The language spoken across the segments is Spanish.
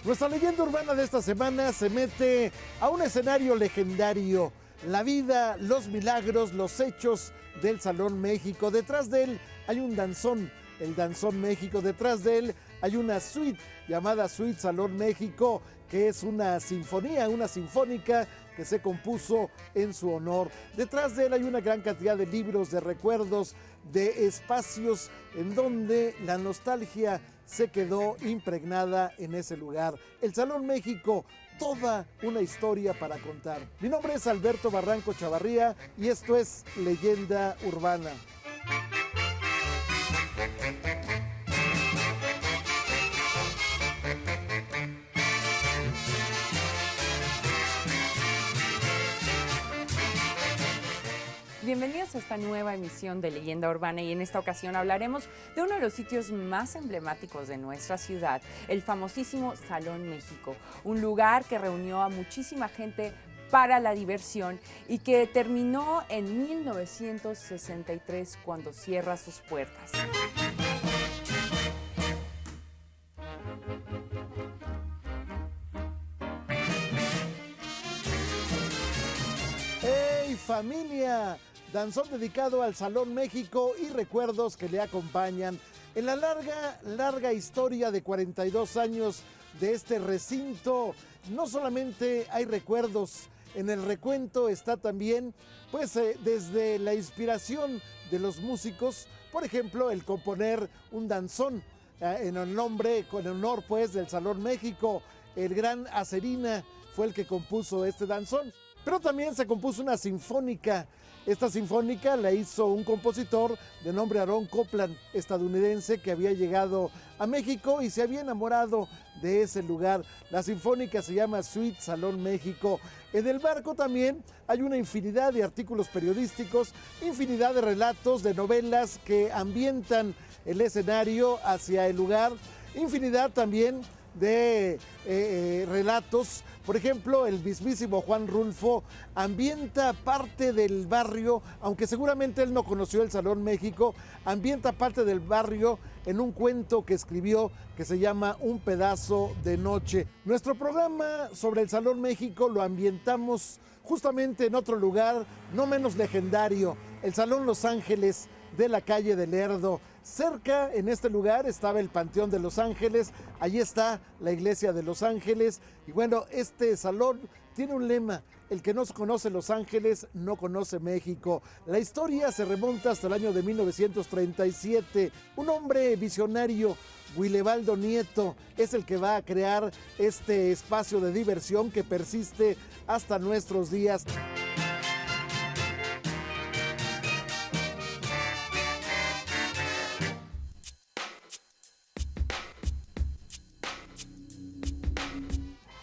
Nuestra leyenda urbana de esta semana se mete a un escenario legendario. La vida, los milagros, los hechos del Salón México. Detrás de él hay un danzón, el Danzón México. Detrás de él hay una suite llamada Suite Salón México, que es una sinfonía, una sinfónica que se compuso en su honor. Detrás de él hay una gran cantidad de libros, de recuerdos, de espacios en donde la nostalgia se quedó impregnada en ese lugar. El Salón México, toda una historia para contar. Mi nombre es Alberto Barranco Chavarría y esto es Leyenda Urbana. Bienvenidos a esta nueva emisión de Leyenda Urbana y en esta ocasión hablaremos de uno de los sitios más emblemáticos de nuestra ciudad, el famosísimo Salón México, un lugar que reunió a muchísima gente para la diversión y que terminó en 1963 cuando cierra sus puertas. ¡Hey familia! Danzón dedicado al Salón México y recuerdos que le acompañan en la larga historia de 42 años de este recinto. No solamente hay recuerdos, en el recuento está también, desde la inspiración de los músicos, por ejemplo, el componer un danzón en honor del Salón México. El gran Acerina fue el que compuso este danzón. Pero también se compuso una sinfónica. Esta sinfónica la hizo un compositor de nombre Aaron Copland, estadounidense, que había llegado a México y se había enamorado de ese lugar. La sinfónica se llama Suite Salón México. En el barco también hay una infinidad de artículos periodísticos, infinidad de relatos, de novelas que ambientan el escenario hacia el lugar, infinidad también de relatos. Por ejemplo, el mismísimo Juan Rulfo ambienta parte del barrio, aunque seguramente él no conoció el Salón México, ambienta parte del barrio en un cuento que escribió que se llama Un pedazo de noche. Nuestro programa sobre el Salón México lo ambientamos justamente en otro lugar no menos legendario, el Salón Los Ángeles de la calle del Lerdo. Cerca, en este lugar, estaba el Panteón de Los Ángeles, allí está la iglesia de Los Ángeles, y bueno, este salón tiene un lema: el que no conoce Los Ángeles no conoce México. La historia se remonta hasta el año de 1937. Un hombre visionario, Guilebaldo Nieto, es el que va a crear este espacio de diversión que persiste hasta nuestros días.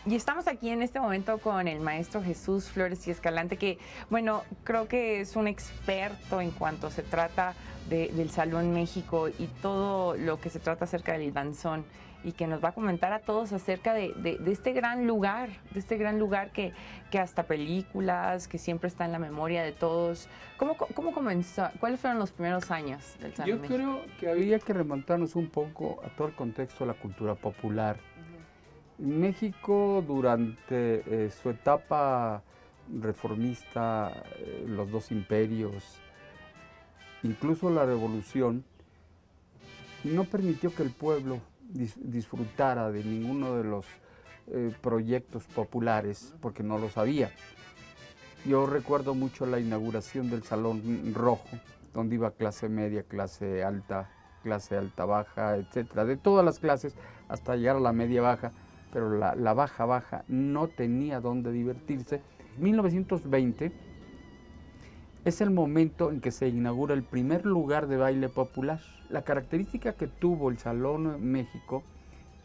Y estamos aquí en este momento con el maestro Jesús Flores y Escalante, que, bueno, creo que es un experto en cuanto se trata del Salón México y todo lo que se trata acerca del danzón, y que nos va a comentar a todos acerca de este gran lugar, que hasta películas, que siempre está en la memoria de todos. ¿Cómo comenzó? ¿Cuáles fueron los primeros años del Salón México? Yo creo que había que remontarnos un poco a todo el contexto de la cultura popular. México, durante su etapa reformista, los dos imperios, incluso la revolución, no permitió que el pueblo disfrutara de ninguno de los proyectos populares, porque no los había. Yo recuerdo mucho la inauguración del Salón Rojo, donde iba clase media, clase alta baja, etcétera, de todas las clases hasta llegar a la media baja. Pero la baja no tenía dónde divertirse. 1920 es el momento en que se inaugura el primer lugar de baile popular. La característica que tuvo el Salón México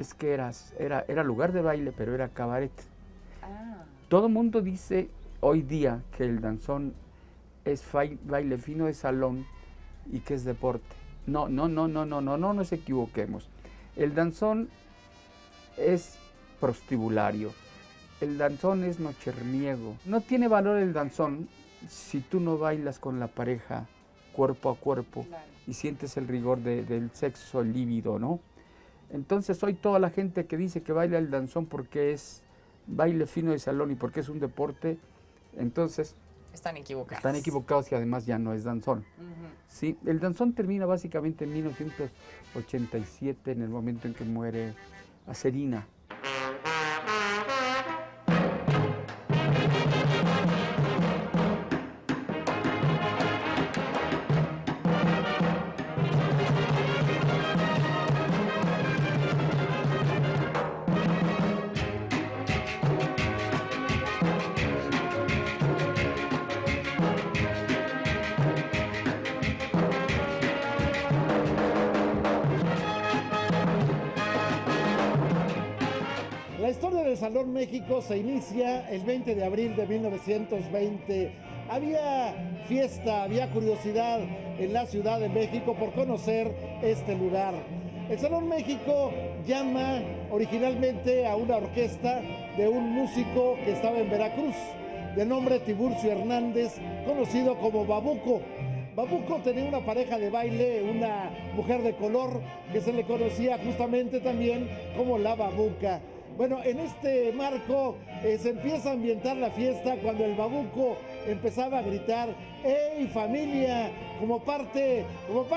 es que era lugar de baile, pero era cabaret. Todo el mundo dice hoy día que el danzón es baile fino de salón y que es deporte. No nos equivoquemos. El danzón es prostibulario. El danzón es nocherniego. No tiene valor el danzón si tú no bailas con la pareja cuerpo a cuerpo, claro, y sientes el rigor del sexo lívido, ¿no? Entonces hoy toda la gente que dice que baila el danzón porque es baile fino de salón y porque es un deporte, entonces Están equivocados. están equivocados y además ya no es danzón. Sí, el danzón termina básicamente en 1987, en el momento en que muere Acerina. La historia del Salón México se inicia el 20 de abril de 1920. Había fiesta, había curiosidad en la Ciudad de México por conocer este lugar. El Salón México llama originalmente a una orquesta de un músico que estaba en Veracruz, de nombre Tiburcio Hernández, conocido como Babuco. Babuco tenía una pareja de baile, una mujer de color que se le conocía justamente también como la Babuca. Bueno, en este marco se empieza a ambientar la fiesta cuando el Babuco empezaba a gritar ¡Ey, familia! Como parte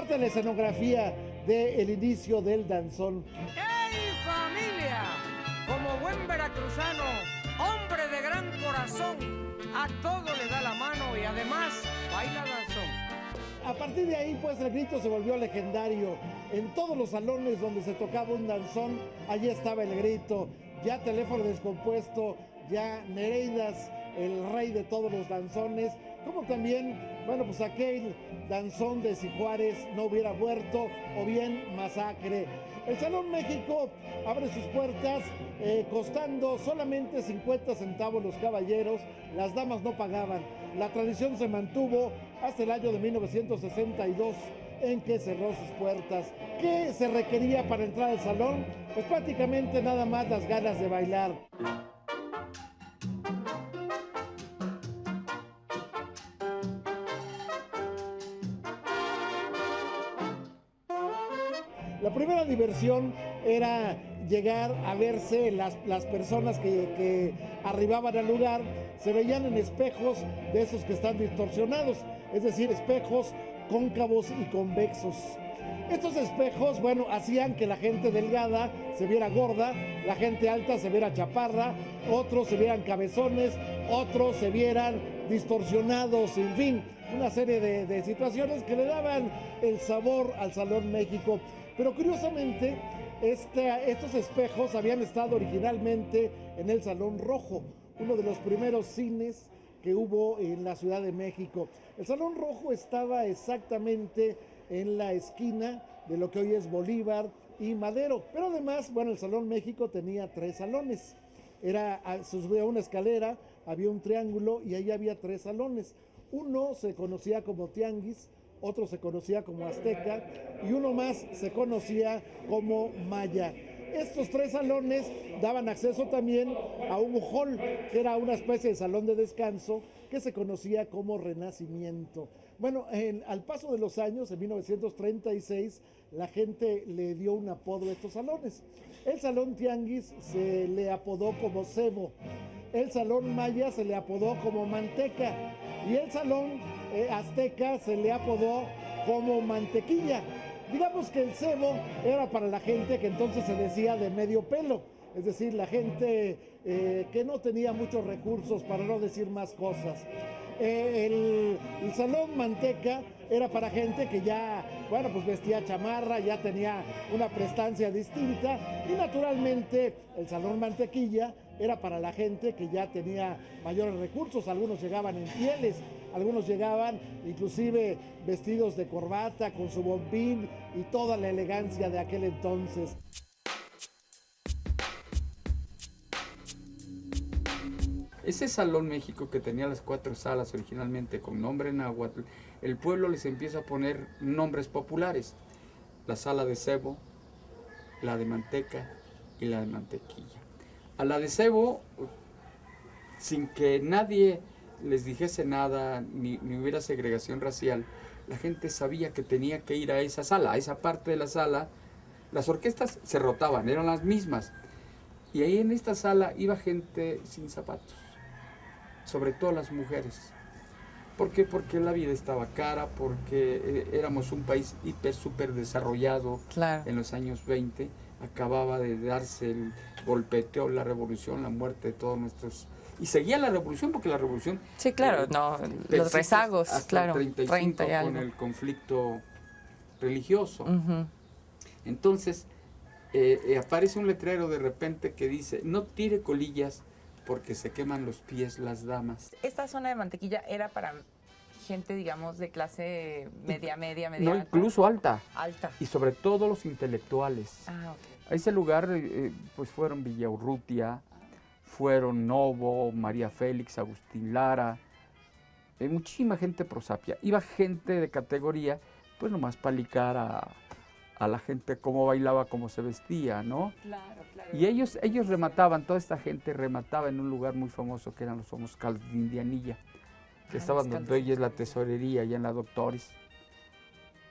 de la escenografía del inicio del danzón. ¡Ey, familia! Como buen veracruzano, hombre de gran corazón, a todo le da la mano y además baila danzón. A partir de ahí, pues, el grito se volvió legendario. En todos los salones donde se tocaba un danzón, allí estaba el grito. Ya Teléfono Descompuesto, ya Nereidas, el rey de todos los danzones, como también, bueno, pues aquel danzón de Si Juárez no hubiera muerto, o bien Masacre. El Salón México abre sus puertas costando solamente 50 centavos los caballeros, las damas no pagaban. La tradición se mantuvo hasta el año de 1962, en que cerró sus puertas. ¿Qué se requería para entrar al salón? Pues prácticamente nada más las ganas de bailar. La primera diversión era llegar a verse las personas que arribaban al lugar, se veían en espejos de esos que están distorsionados, es decir, espejos cóncavos y convexos. Estos espejos, bueno, hacían que la gente delgada se viera gorda, la gente alta se viera chaparra, otros se vieran cabezones, otros se vieran distorsionados, en fin, una serie de situaciones que le daban el sabor al Salón México. Pero curiosamente, estos espejos habían estado originalmente en el Salón Rojo, uno de los primeros cines que hubo en la Ciudad de México. El Salón Rojo estaba exactamente en la esquina de lo que hoy es Bolívar y Madero. Pero además, bueno, el Salón México tenía 3 salones. Se subía una escalera, había un triángulo y ahí había 3 salones. Uno se conocía como Tianguis, otro se conocía como Azteca y uno más se conocía como Maya. Estos 3 salones daban acceso también a un hall, que era una especie de salón de descanso que se conocía como Renacimiento. Bueno, al paso de los años, en 1936, la gente le dio un apodo a estos salones. El Salón Tianguis se le apodó como Cebo, el Salón Maya se le apodó como Manteca y el Salón Azteca se le apodó como Mantequilla. Digamos que el cebo era para la gente que entonces se decía de medio pelo, es decir, la gente que no tenía muchos recursos, para no decir más cosas. El Salón Manteca era para gente que ya, bueno, pues vestía chamarra, ya tenía una prestancia distinta, y naturalmente el Salón Mantequilla era para la gente que ya tenía mayores recursos. Algunos llegaban en pieles, algunos llegaban inclusive vestidos de corbata, con su bombín y toda la elegancia de aquel entonces. Ese Salón México que tenía las 4 salas originalmente con nombre náhuatl, el pueblo les empieza a poner nombres populares. La sala de cebo, la de manteca y la de mantequilla. A la de cebo, sin que nadie les dijese nada, ni hubiera segregación racial, la gente sabía que tenía que ir a esa sala, a esa parte de la sala las orquestas se rotaban, eran las mismas. Y ahí en esta sala iba gente sin zapatos, sobre todo las mujeres. ¿Por qué? Porque la vida estaba cara, porque éramos un país súper desarrollado. Claro. En los años 20. Acababa de darse el golpeteo, la revolución, la muerte de todos nuestros... Y seguía la revolución, porque la revolución... Sí, claro, los rezagos, hasta claro, el 35 30 y algo. con el conflicto religioso. Ujú. Entonces, aparece un letrero de repente que dice, no tire colillas porque se queman los pies las damas. Esta zona de Mantequilla era para gente, digamos, de clase media No, alta. incluso alta. Alta. Y sobre todo los intelectuales. Ah, ok. A ese lugar pues fueron Villaurrutia, fueron Novo, María Félix, Agustín Lara, muchísima gente prosapia. Iba gente de categoría, pues nomás para licar a la gente cómo bailaba, cómo se vestía, ¿no? Claro, claro. Y ellos remataban, toda esta gente remataba en un lugar muy famoso que eran los famosos caldos de Indianilla, que estaban donde hoy es la tesorería, allá en la Doctores.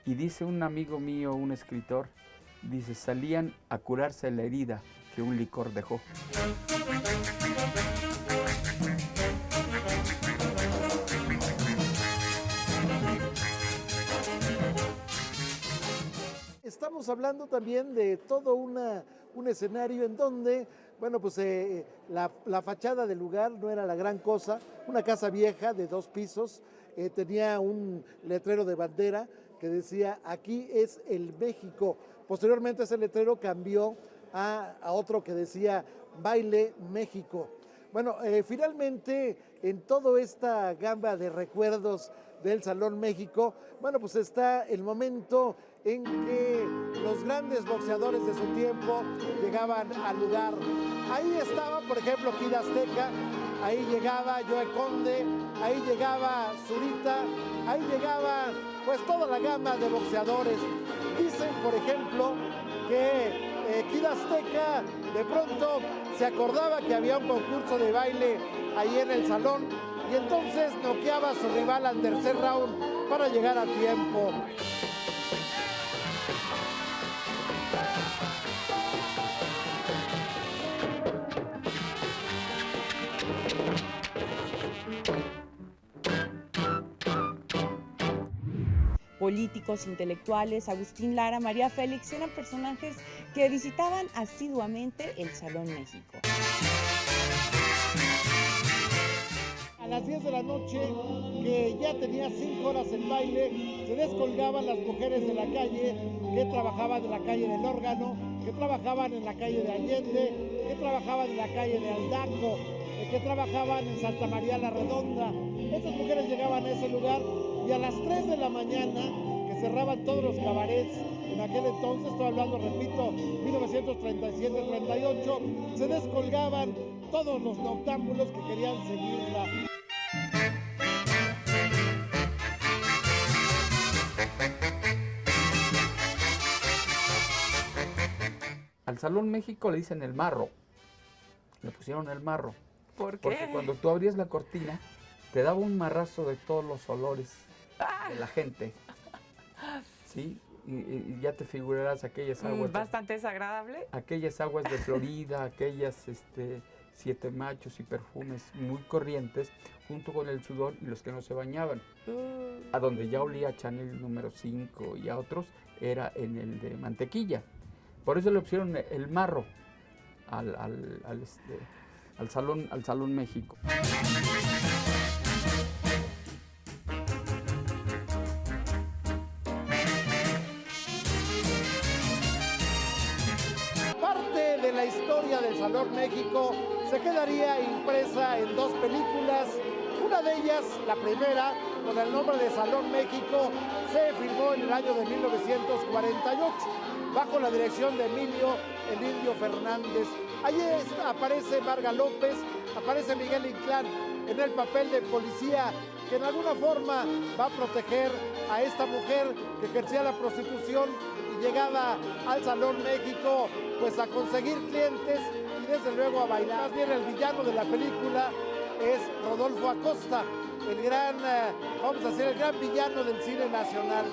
Y dice un amigo mío, un escritor, dice, salían a curarse la herida que un licor dejó. Estamos hablando también de todo un escenario en donde, bueno, pues la fachada del lugar no era la gran cosa, una casa vieja de 2 pisos, tenía un letrero de bandera que decía, aquí es el México. Posteriormente ese letrero cambió a otro que decía, Baile México. Bueno, finalmente en toda esta gama de recuerdos del Salón México, bueno, pues está el momento en que los grandes boxeadores de su tiempo llegaban al lugar. Ahí estaba, por ejemplo, Kid Azteca, ahí llegaba Joe Conde, ahí llegaba Zurita, ahí llegaba pues toda la gama de boxeadores. Dicen, por ejemplo, que Kid Azteca de pronto se acordaba que había un concurso de baile ahí en el salón y entonces noqueaba a su rival al tercer round para llegar a tiempo. Políticos, intelectuales, Agustín Lara, María Félix eran personajes que visitaban asiduamente el Salón México. A las 10 de la noche, que ya tenía 5 horas el baile, se descolgaban las mujeres de la calle, que trabajaban en la calle del Órgano, que trabajaban en la calle de Allende, que trabajaban en la calle de Aldaco, que trabajaban en Santa María la Redonda. Esas mujeres llegaban a ese lugar y a las 3 de la mañana, que cerraban todos los cabarets, en aquel entonces, estoy hablando, repito, 1937-38, se descolgaban todos los noctámbulos que querían seguirla. Al Salón México le dicen el marro, le pusieron el marro. ¿Por qué? Porque cuando tú abrías la cortina, te daba un marrazo de todos los olores de la gente. ¿Sí? Y ya te figurarás aquellas aguas. Bastante desagradable. Aquellas aguas de Florida, aquellas 7 machos y perfumes muy corrientes, junto con el sudor y los que no se bañaban. A donde ya olía Chanel número 5 y a otros, era en el de Mantequilla. Por eso le pusieron el marro al Salón México. Parte de la historia del Salón México se quedaría impresa en 2 películas. Una de ellas, la primera, con el nombre de Salón México, se filmó en el año de 1948, bajo la dirección de Emilio el Indio Fernández. Allí aparece Marga López, aparece Miguel Inclán en el papel de policía que en alguna forma va a proteger a esta mujer que ejercía la prostitución y llegaba al Salón México pues a conseguir clientes y desde luego a bailar. Más bien el villano de la película es Rodolfo Acosta, el gran, vamos a decir, el gran villano del cine nacional.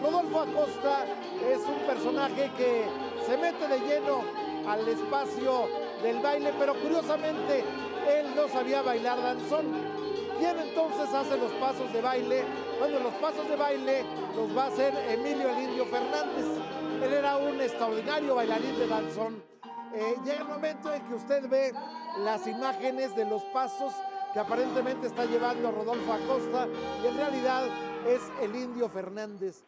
Rodolfo Acosta es un personaje que se mete de lleno al espacio del baile, pero curiosamente él no sabía bailar danzón. ¿Quién entonces hace los pasos de baile? Bueno, los pasos de baile los va a hacer Emilio el Indio Fernández. Él era un extraordinario bailarín de danzón. Llega el momento en que usted ve las imágenes de los pasos que aparentemente está llevando a Rodolfo Acosta y en realidad es el Indio Fernández.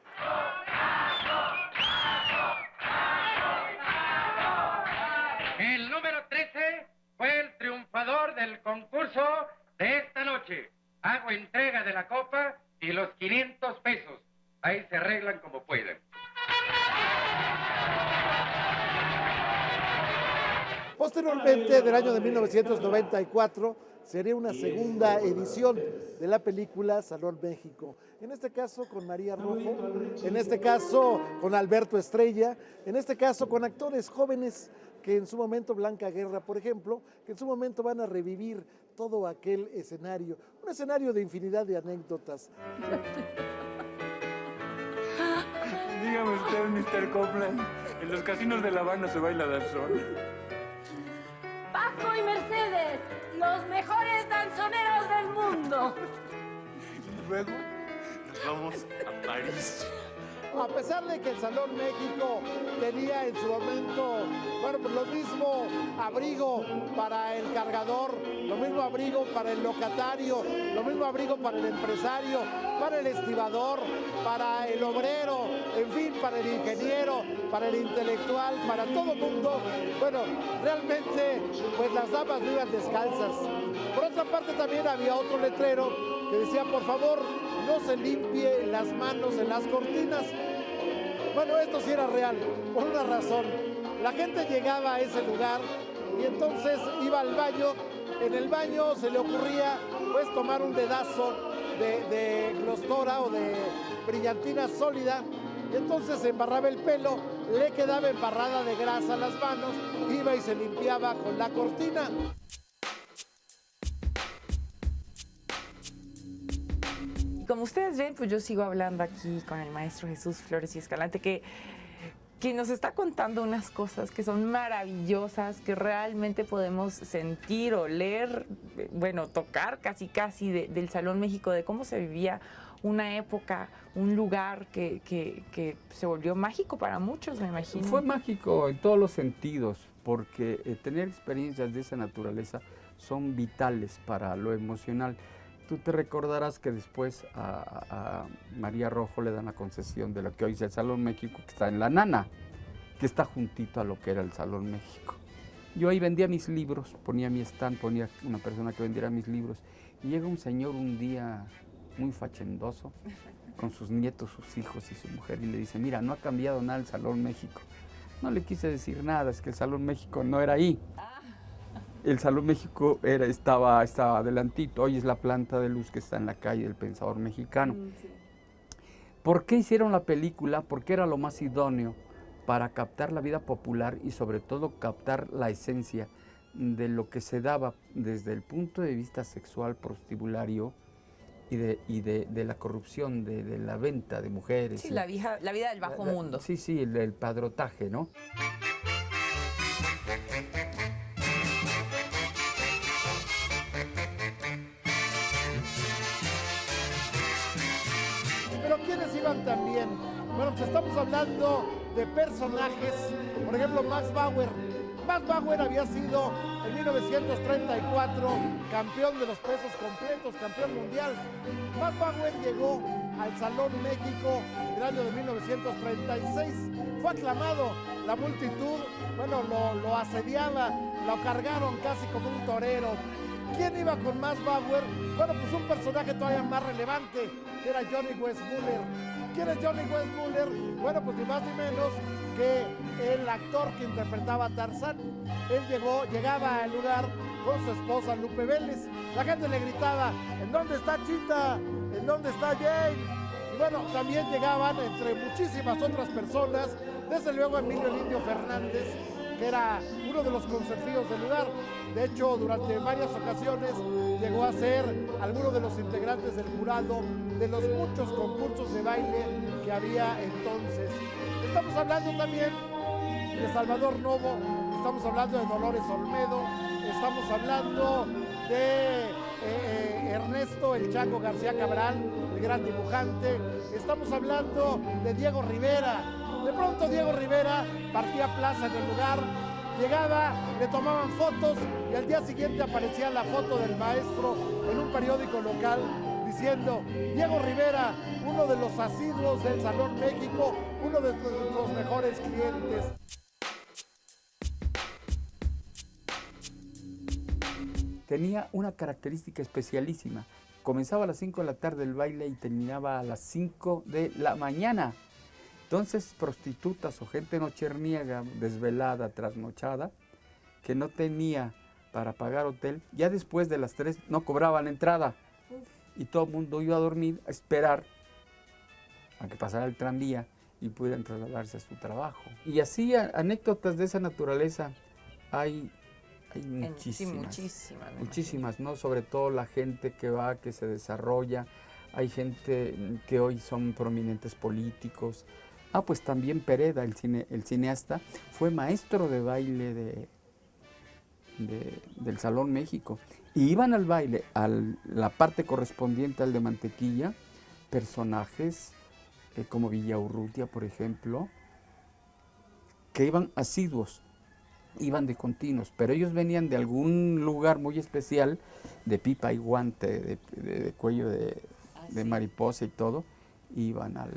El número 13 fue el triunfador del concurso de esta noche. Hago entrega de la copa y los 500 pesos. Ahí se arreglan como pueden. Posteriormente, del año de 1994, sería una segunda edición de la película Salón México. En este caso con María Rojo, en este caso con Alberto Estrella, en este caso con actores jóvenes que en su momento, Blanca Guerra, por ejemplo, que en su momento van a revivir todo aquel escenario, un escenario de infinidad de anécdotas. Dígame usted, Mr. Copland, en los casinos de La Habana se baila danzón. Paco y Mercedes, los mejores danzoneros del mundo. Y luego nos vamos a París. A pesar de que el Salón México tenía en su momento, bueno, pues lo mismo abrigo para el cargador, lo mismo abrigo para el locatario, lo mismo abrigo para el empresario, para el estibador, para el obrero, en fin, para el ingeniero, para el intelectual, para todo mundo. Bueno, realmente, pues las damas no iban descalzas. Por otra parte, también había otro letrero que decía, por favor, no se limpie las manos en las cortinas. Bueno, esto sí era real, por una razón. La gente llegaba a ese lugar y entonces iba al baño. En el baño se le ocurría, pues, tomar un dedazo de glostora o de brillantina sólida. Y entonces se embarraba el pelo, le quedaba embarrada de grasa las manos, iba y se limpiaba con la cortina. Como ustedes ven, pues yo sigo hablando aquí con el maestro Jesús Flores y Escalante, que nos está contando unas cosas que son maravillosas, que realmente podemos sentir, oler, bueno, tocar casi del Salón México, de cómo se vivía una época, un lugar que se volvió mágico para muchos, me imagino. Fue mágico en todos los sentidos, porque tener experiencias de esa naturaleza son vitales para lo emocional. Tú te recordarás que después a María Rojo le dan la concesión de lo que hoy es el Salón México, que está en La Nana, que está juntito a lo que era el Salón México. Yo ahí vendía mis libros, ponía mi stand, ponía una persona que vendiera mis libros, y llega un señor un día muy fachendoso, con sus nietos, sus hijos y su mujer, y le dice, mira, no ha cambiado nada el Salón México. No le quise decir nada, es que el Salón México no era ahí. El Salón México estaba adelantito, hoy es la planta de luz que está en la calle del Pensador Mexicano. Sí. ¿Por qué hicieron la película? Porque era lo más idóneo para captar la vida popular y sobre todo captar la esencia de lo que se daba desde el punto de vista sexual prostibulario y de la corrupción, de la venta de mujeres. Sí, la vida del bajo mundo. Sí, el padrotaje, ¿no? Pero ¿quiénes iban también? Bueno, pues estamos hablando de personajes, por ejemplo, Max Bauer. Max Bauer había sido en 1934 campeón de los pesos completos, campeón mundial. Max Bauer llegó al Salón México en el año de 1936. Fue aclamado, la multitud, bueno, lo asediaba, lo cargaron casi como un torero. ¿Quién iba con Max Bauer? Bueno, pues un personaje todavía más relevante, que era Johnny Weissmuller. ¿Quién es Johnny Weissmuller? Bueno, pues ni más ni menos que el actor que interpretaba a Tarzán. Él llegaba al lugar con su esposa Lupe Vélez. La gente le gritaba, ¿en dónde está Chita? ¿En dónde está Jane? Y bueno, también llegaban entre muchísimas otras personas, desde luego Emilio el Indio Fernández, que era uno de los consentidos del lugar. De hecho, durante varias ocasiones llegó a ser alguno de los integrantes del jurado de los muchos concursos de baile que había entonces. Estamos hablando también de Salvador Novo, estamos hablando de Dolores Olmedo, estamos hablando de Ernesto El Chaco García Cabral, el gran dibujante, estamos hablando de Diego Rivera. De pronto Diego Rivera partía plaza en el lugar, llegaba, le tomaban fotos y al día siguiente aparecía la foto del maestro en un periódico local diciendo: Diego Rivera, uno de los asiduos del Salón México, uno de los mejores clientes. Tenía una característica especialísima. Comenzaba a las 5 de la tarde el baile y terminaba a las 5 de la mañana. Entonces, prostitutas o gente nocherniega, desvelada, trasnochada, que no tenía para pagar hotel, ya después de las 3 no cobraban entrada. Y todo el mundo iba a dormir, a esperar a que pasara el tranvía y pudieran trasladarse a su trabajo. Y así anécdotas de esa naturaleza hay muchísimas. Sí, muchísimas, ¿no? Sobre todo la gente que va, que se desarrolla. Hay gente que hoy son prominentes políticos. Pues también Pereda, el cineasta, fue maestro de baile del Salón México. Y iban al baile, a la parte correspondiente al de Mantequilla, personajes como Villaurrutia, por ejemplo, que iban asiduos, iban de continuos, pero ellos venían de algún lugar muy especial, de pipa y guante, de cuello de mariposa y todo, iban al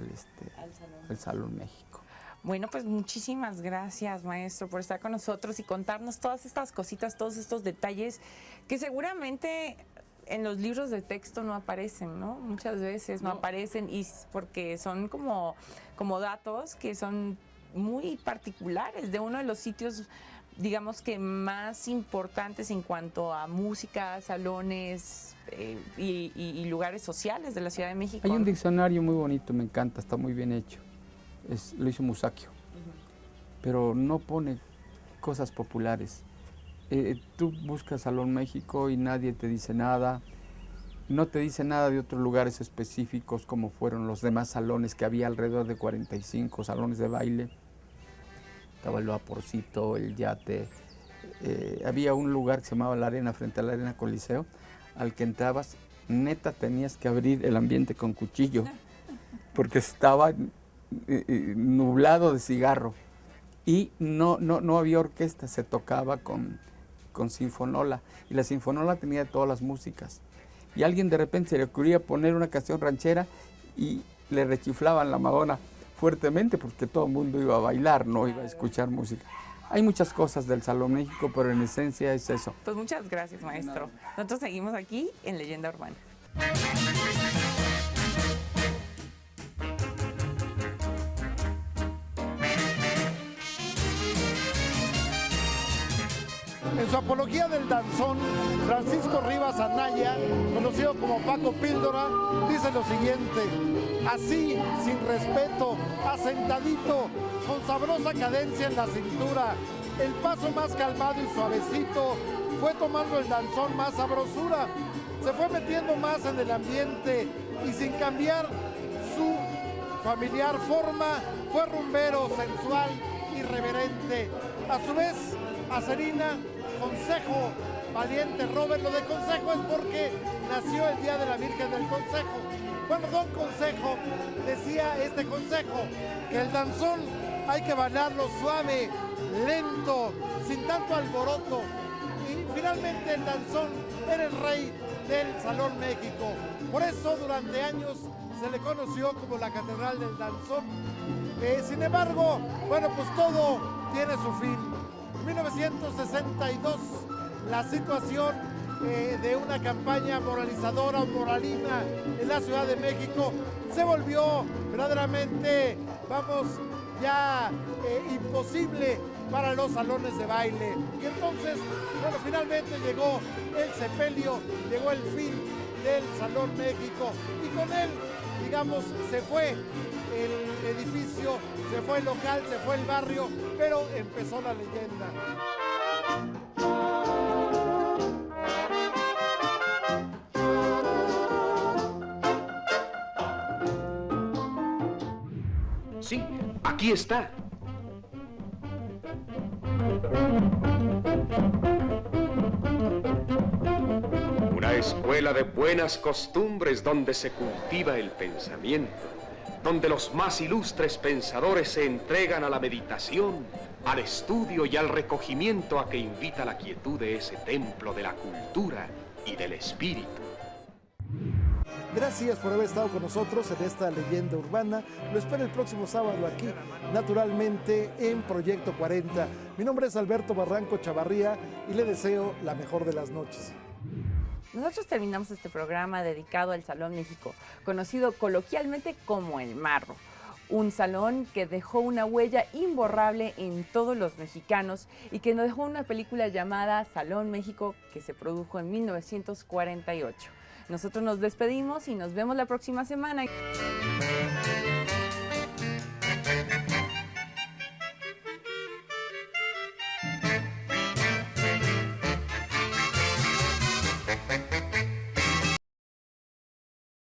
Salón México. Bueno, pues muchísimas gracias, maestro, por estar con nosotros y contarnos todas estas cositas, todos estos detalles que seguramente en los libros de texto no aparecen, ¿no? Muchas veces no aparecen, y porque son como datos que son muy particulares de uno de los sitios, digamos que más importantes en cuanto a música, salones y lugares sociales de la Ciudad de México. Hay un diccionario muy bonito, me encanta, está muy bien hecho. Lo hizo Musacchio, pero no pone cosas populares. Tú buscas Salón México y nadie te dice nada. No te dice nada de otros lugares específicos como fueron los demás salones, que había alrededor de 45 salones de baile. Estaba el Vaporcito, el Yate. Había un lugar que se llamaba La Arena, frente a la Arena Coliseo, al que entrabas, neta tenías que abrir el ambiente con cuchillo, porque estaba nublado de cigarro. Y no había orquesta, se tocaba con sinfonola. Y la sinfonola tenía todas las músicas. Y a alguien de repente se le ocurría poner una canción ranchera y le rechiflaban la Madonna fuertemente, porque todo el mundo iba a bailar, no iba a escuchar música. Hay muchas cosas del Salón México, pero en esencia es eso. Pues muchas gracias, maestro. Nosotros seguimos aquí en Leyenda Urbana. En su apología del danzón, Francisco Rivas Anaya, conocido como Paco Píldora, dice lo siguiente: así, sin respeto, asentadito, con sabrosa cadencia en la cintura, el paso más calmado y suavecito, fue tomando el danzón más sabrosura, se fue metiendo más en el ambiente y sin cambiar su familiar forma, fue rumbero, sensual, irreverente. A su vez, Acerina, Consejo, Valiente, Robert. Lo de Consejo es porque nació el día de la Virgen del Consejo. Bueno, don Consejo decía este consejo, que el danzón hay que bailarlo suave, lento, sin tanto alboroto. Y finalmente el danzón era el rey del Salón México. Por eso durante años se le conoció como la Catedral del Danzón. Sin embargo, bueno, pues todo tiene su fin. En 1962, la situación de una campaña moralizadora o moralina en la Ciudad de México se volvió verdaderamente, ya imposible para los salones de baile. Y entonces, bueno, finalmente llegó el sepelio, llegó el fin del Salón México, y con él, digamos, se fue el edificio, se fue el local, se fue el barrio, pero empezó la leyenda. Sí, aquí está. Una escuela de buenas costumbres donde se cultiva el pensamiento, donde los más ilustres pensadores se entregan a la meditación, al estudio y al recogimiento a que invita la quietud de ese templo de la cultura y del espíritu. Gracias por haber estado con nosotros en esta leyenda urbana. Lo espero el próximo sábado aquí, naturalmente, en Proyecto 40. Mi nombre es Alberto Barranco Chavarría y le deseo la mejor de las noches. Nosotros terminamos este programa dedicado al Salón México, conocido coloquialmente como el Marro. Un salón que dejó una huella imborrable en todos los mexicanos y que nos dejó una película llamada Salón México, que se produjo en 1948. Nosotros nos despedimos y nos vemos la próxima semana.